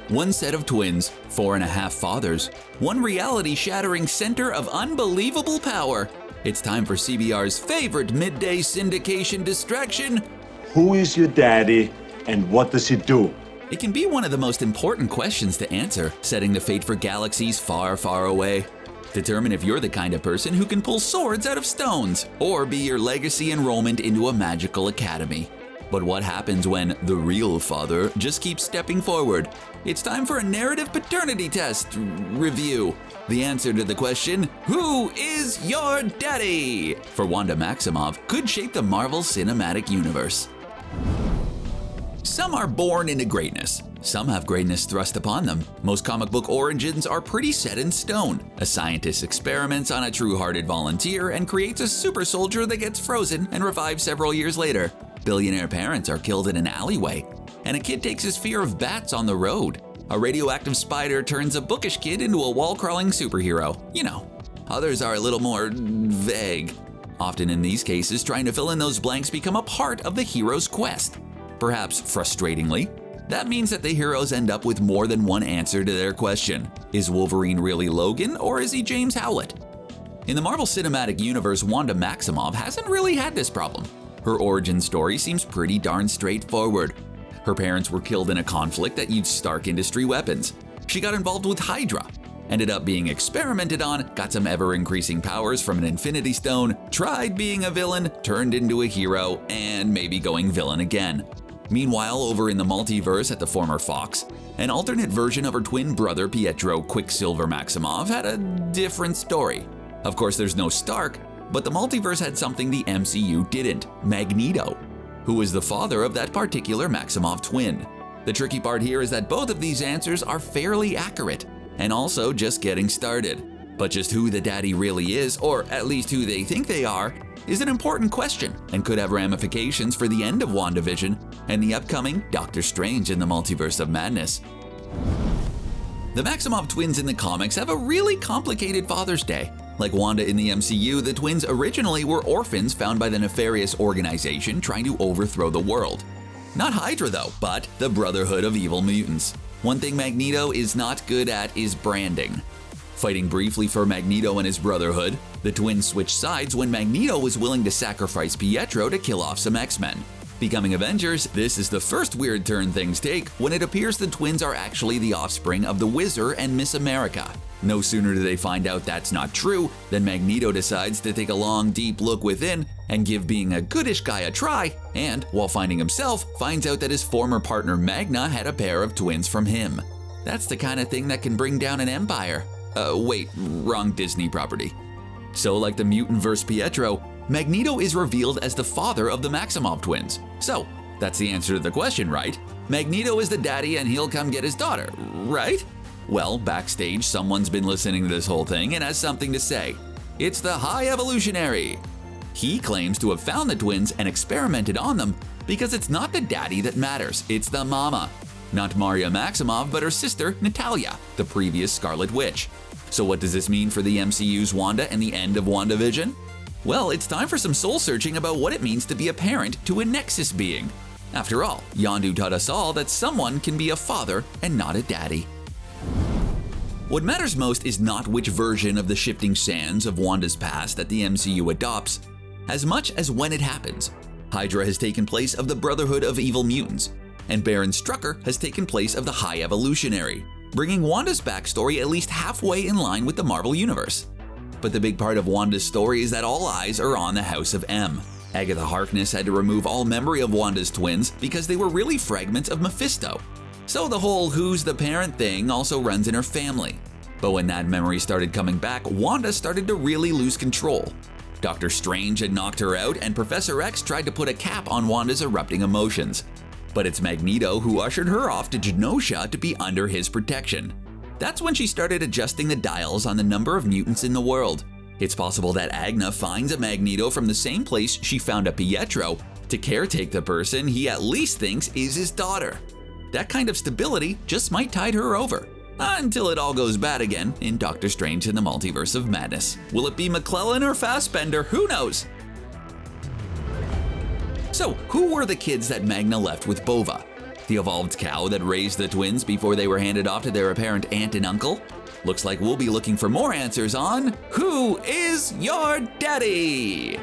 One set of twins, 4.5 fathers, one reality-shattering center of unbelievable power. It's time for CBR's favorite midday syndication distraction. Who is your daddy and what does he do? It can be one of the most important questions to answer, setting the fate for galaxies far, far away. Determine if you're the kind of person who can pull swords out of stones, or be your legacy enrollment into a magical academy. But what happens when the real father just keeps stepping forward? It's time for a narrative paternity test review. The answer to the question, who is your daddy? For Wanda Maximoff could shape the Marvel Cinematic Universe. Some are born into greatness. Some have greatness thrust upon them. Most comic book origins are pretty set in stone. A scientist experiments on a true-hearted volunteer and creates a super soldier that gets frozen and revived several years later. Billionaire parents are killed in an alleyway. And a kid takes his fear of bats on the road. A radioactive spider turns a bookish kid into a wall-crawling superhero. You know. Others are a little more vague. Often in these cases, trying to fill in those blanks become a part of the hero's quest. Perhaps frustratingly, that means that the heroes end up with more than one answer to their question. Is Wolverine really Logan, or is he James Howlett? In the Marvel Cinematic Universe, Wanda Maximoff hasn't really had this problem. Her origin story seems pretty darn straightforward. Her parents were killed in a conflict that used Stark Industry weapons. She got involved with Hydra, ended up being experimented on, got some ever-increasing powers from an Infinity Stone, tried being a villain, turned into a hero, and maybe going villain again. Meanwhile, over in the multiverse at the former Fox, an alternate version of her twin brother Pietro Quicksilver Maximoff had a different story. Of course, there's no Stark, but the multiverse had something the MCU didn't, Magneto, who was the father of that particular Maximoff twin. The tricky part here is that both of these answers are fairly accurate, and also just getting started. But just who the daddy really is, or at least who they think they are, is an important question and could have ramifications for the end of WandaVision and the upcoming Doctor Strange in the Multiverse of Madness. The Maximoff twins in the comics have a really complicated Father's Day. Like Wanda in the MCU, the twins originally were orphans found by the nefarious organization trying to overthrow the world. Not Hydra though, but the Brotherhood of Evil Mutants. One thing Magneto is not good at is branding. Fighting briefly for Magneto and his Brotherhood, the twins switched sides when Magneto was willing to sacrifice Pietro to kill off some X-Men. Becoming Avengers, this is the first weird turn things take when it appears the twins are actually the offspring of the Wizard and Miss America. No sooner do they find out that's not true than Magneto decides to take a long, deep look within and give being a goodish guy a try, and, while finding himself, finds out that his former partner Magna had a pair of twins from him. That's the kind of thing that can bring down an empire. Wait, wrong Disney property. So like the mutant-verse Pietro, Magneto is revealed as the father of the Maximoff twins. So, that's the answer to the question, right? Magneto is the daddy and he'll come get his daughter, right? Well, backstage, someone's been listening to this whole thing and has something to say. It's the High Evolutionary. He claims to have found the twins and experimented on them because it's not the daddy that matters, it's the mama. Not Maria Maximoff, but her sister, Natalia, the previous Scarlet Witch. So what does this mean for the MCU's Wanda and the end of WandaVision? Well, it's time for some soul-searching about what it means to be a parent to a Nexus Being. After all, Yondu taught us all that someone can be a father and not a daddy. What matters most is not which version of the shifting sands of Wanda's past that the MCU adopts, as much as when it happens. Hydra has taken place of the Brotherhood of Evil Mutants, and Baron Strucker has taken place of the High Evolutionary, bringing Wanda's backstory at least halfway in line with the Marvel Universe. But the big part of Wanda's story is that all eyes are on the House of M. Agatha Harkness had to remove all memory of Wanda's twins because they were really fragments of Mephisto. So the whole who's the parent thing also runs in her family. But when that memory started coming back, Wanda started to really lose control. Doctor Strange had knocked her out, and Professor X tried to put a cap on Wanda's erupting emotions. But it's Magneto who ushered her off to Genosha to be under his protection. That's when she started adjusting the dials on the number of mutants in the world. It's possible that Agna finds a Magneto from the same place she found a Pietro to caretake the person he at least thinks is his daughter. That kind of stability just might tide her over. Until it all goes bad again in Doctor Strange in the Multiverse of Madness. Will it be McClellan or Fassbender? Who knows? So, who were the kids that Magna left with Bova? The evolved cow that raised the twins before they were handed off to their apparent aunt and uncle? Looks like we'll be looking for more answers on Who is Your Daddy?